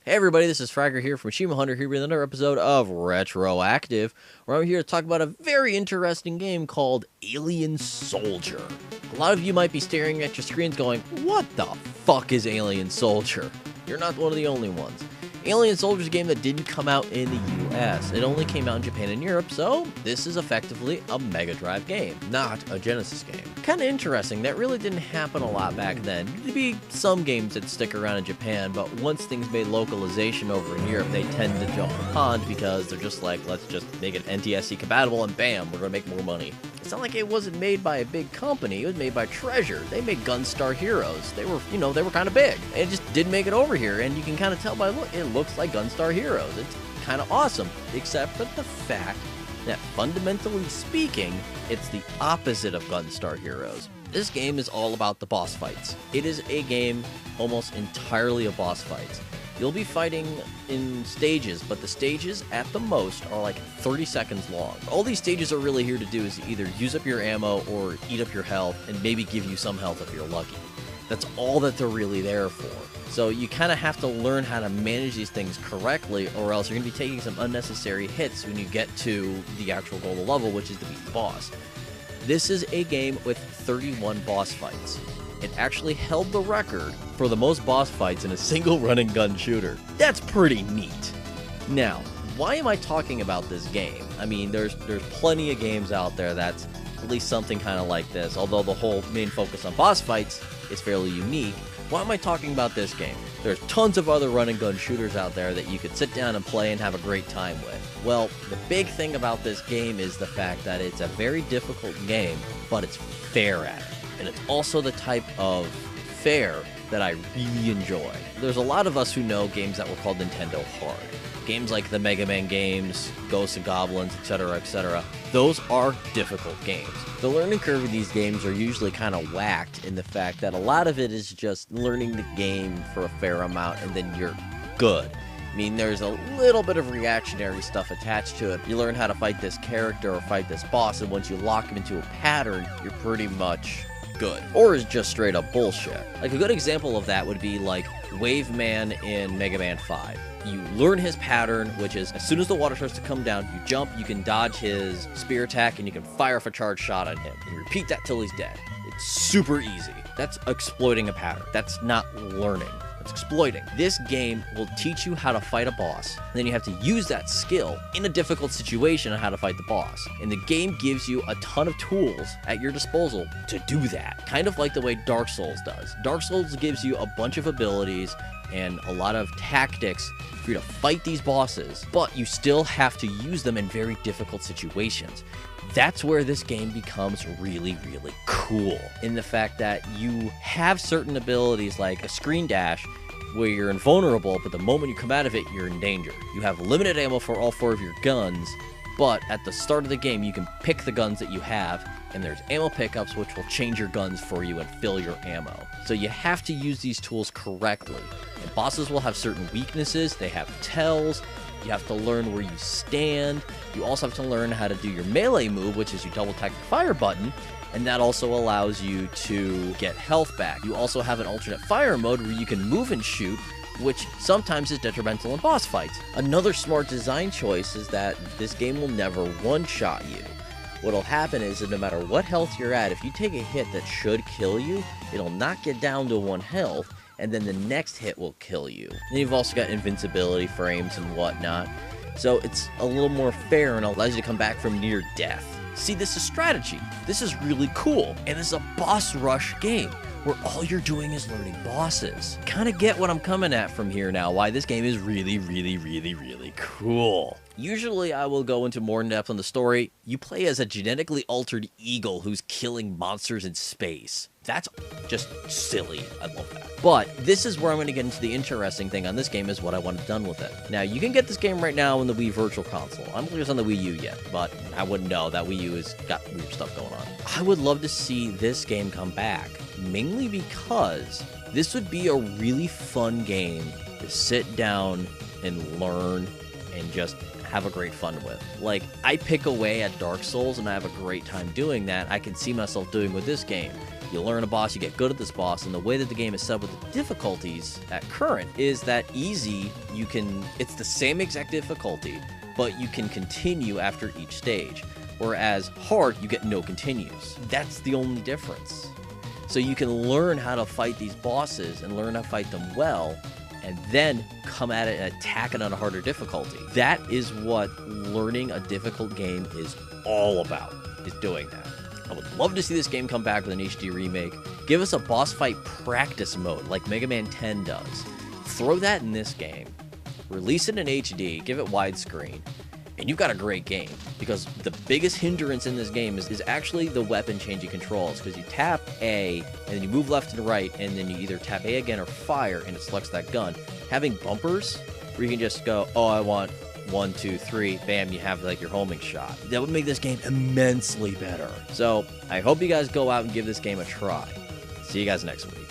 Hey everybody, this is Fragger here from Shima Hunter here with another episode of Retroactive, where I'm here to talk about a very interesting game called Alien Soldier. A lot of you might be staring at your screens going, what the fuck is Alien Soldier? You're not one of the only ones. Alien Soldier is a game that didn't come out in the US. It only came out in Japan and Europe, so this is effectively a Mega Drive game, not a Genesis game. Kinda interesting, that really didn't happen a lot back then. There'd be some games that stick around in Japan, but once things made localization over in Europe, they tend to jump the pond because they're just like, let's just make it NTSC compatible and bam, we're gonna make more money. It's not like it wasn't made by a big company, it was made by Treasure. They made Gunstar Heroes. They were kind of big. And it just didn't make it over here, and you can kind of tell by look, it looks like Gunstar Heroes. It's kind of awesome, except for the fact that fundamentally speaking, it's the opposite of Gunstar Heroes. This game is all about the boss fights. It is a game almost entirely of boss fights. You'll be fighting in stages, but the stages at the most are like 30 seconds long. All these stages are really here to do is either use up your ammo or eat up your health and maybe give you some health if you're lucky. That's all that they're really there for. So you kind of have to learn how to manage these things correctly, or else you're going to be taking some unnecessary hits when you get to the actual goal of the level, which is to beat the boss. This is a game with 31 boss fights. It actually held the record for the most boss fights in a single run-and-gun shooter. That's pretty neat. Now, why am I talking about this game? I mean, there's plenty of games out there that's at least something kind of like this, although the whole main focus on boss fights is fairly unique. Why am I talking about this game? There's tons of other run-and-gun shooters out there that you could sit down and play and have a great time with. Well, the big thing about this game is the fact that it's a very difficult game, but it's fair at it. And it's also the type of fair that I really enjoy. There's a lot of us who know games that were called Nintendo Hard. Games like the Mega Man games, Ghosts and Goblins, etc., etc. Those are difficult games. The learning curve of these games are usually kind of whacked in the fact that a lot of it is just learning the game for a fair amount and then you're good. I mean, there's a little bit of reactionary stuff attached to it. You learn how to fight this character or fight this boss, and once you lock him into a pattern, you're pretty much good. Or is just straight up bullshit. Like a good example of that would be like Wave Man in Mega Man 5. You learn his pattern, which is as soon as the water starts to come down, you jump, you can dodge his spear attack, and you can fire off a charged shot at him. And you repeat that till he's dead. It's super easy. That's exploiting a pattern. That's not learning. It's exploiting. This game will teach you how to fight a boss, and then you have to use that skill in a difficult situation on how to fight the boss. And the game gives you a ton of tools at your disposal to do that, kind of like the way Dark Souls does. Dark Souls gives you a bunch of abilities and a lot of tactics for you to fight these bosses, but you still have to use them in very difficult situations. That's where this game becomes really, really cool, in the fact that you have certain abilities like a screen dash where you're invulnerable, but the moment you come out of it, you're in danger. You have limited ammo for all 4 of your guns, but at the start of the game, you can pick the guns that you have, and there's ammo pickups which will change your guns for you and fill your ammo. So you have to use these tools correctly. And bosses will have certain weaknesses, they have tells. You have to learn where you stand. You also have to learn how to do your melee move, which is you double tap the fire button, and that also allows you to get health back. You also have an alternate fire mode where you can move and shoot, which sometimes is detrimental in boss fights. Another smart design choice is that this game will never one-shot you. What'll happen is that no matter what health you're at, if you take a hit that should kill you, it'll knock you down to 1 health, and then the next hit will kill you. And you've also got invincibility frames and whatnot, so it's a little more fair and allows you to come back from near death. See, this is strategy. This is really cool, and it's a boss rush game where all you're doing is learning bosses. Kind of get what I'm coming at from here now, why this game is really, really, really, really cool. Usually I will go into more in depth on the story. You play as a genetically altered eagle who's killing monsters in space. That's just silly. I love that. But this is where I'm going to get into the interesting thing on this game is what I want done with it. Now, you can get this game right now in the Wii Virtual Console. I don't believe it's on the Wii U yet, but I wouldn't know. That Wii U has got weird stuff going on. I would love to see this game come back, mainly because this would be a really fun game to sit down and learn and just have a great fun with. Like, I pick away at Dark Souls and I have a great time doing that. I can see myself doing with this game. You learn a boss, you get good at this boss, and the way that the game is set up with the difficulties at current is that easy, it's the same exact difficulty, but you can continue after each stage. Whereas hard, you get no continues. That's the only difference. So you can learn how to fight these bosses and learn how to fight them well, and then come at it and attack it on a harder difficulty. That is what learning a difficult game is all about, is doing that. I would love to see this game come back with an HD remake. Give us a boss fight practice mode like Mega Man 10 does. Throw that in this game. Release it in HD, give it widescreen, and you've got a great game. Because the biggest hindrance in this game is actually the weapon changing controls. Because you tap A, and then you move left and right, and then you either tap A again or fire, and it selects that gun. Having bumpers, where you can just go, oh, I want 1, 2, 3, bam, you have like your homing shot. That would make this game immensely better. So I hope you guys go out and give this game a try. See you guys next week.